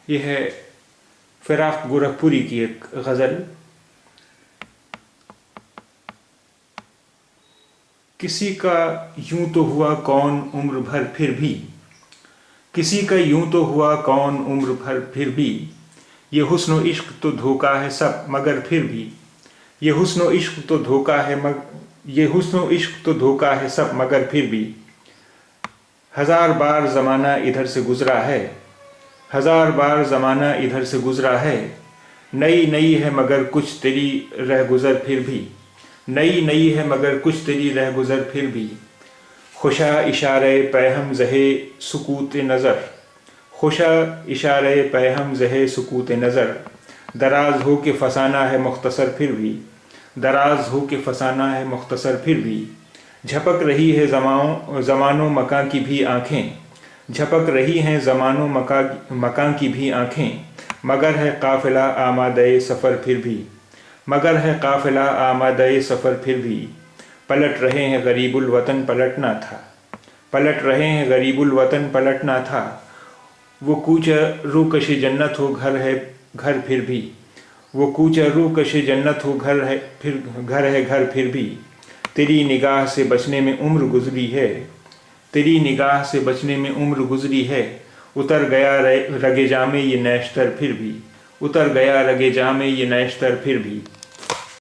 یہ ہے فراق گورکھپوری کی ایک غزل. کسی کا یوں تو ہوا کون عمر بھر پھر بھی، کسی کا یوں تو ہوا کون عمر بھر پھر بھی، یہ حسن و عشق تو دھوکا ہے سب مگر پھر بھی، یہ حسن و عشق تو دھوکا ہے یہ حسن و عشق تو دھوکا ہے سب مگر پھر بھی. ہزار بار زمانہ ادھر سے گزرا ہے، ہزار بار زمانہ ادھر سے گزرا ہے، نئی نئی ہے مگر کچھ تیری رہ گزر پھر بھی، نئی نئی ہے مگر کچھ تیری رہ گزر پھر بھی. خوشا اشارہ پیہم زہے سکوت نظر، خوشا اشارہ پیہم زہے سکوت نظر، دراز ہو کے فسانہ ہے مختصر پھر بھی، دراز ہو کے فسانہ ہے مختصر پھر بھی. جھپک رہی ہے زمان و مکان کی بھی آنکھیں، جھپک رہی ہیں زمان و مکان کی بھی آنکھیں، مگر ہے قافلہ آمادہ سفر پھر بھی، مگر ہے قافلہ آمادہ سفر پھر بھی. پلٹ رہے ہیں غریب الوطن پلٹنا تھا، پلٹ رہے ہیں غریب الوطن پلٹنا تھا، وہ کوچ روکش جنت ہو گھر ہے گھر پھر بھی، وہ کوچ روکش جنت ہو گھر ہے گھر پھر بھی. تیری نگاہ سے بچنے میں عمر گزری ہے، تیری نگاہ سے بچنے میں عمر گزری ہے، اتر گیا رگ جامِ یہ نیشتر پھر بھی، اتر گیا رگ جامِ یہ نیشتر پھر بھی.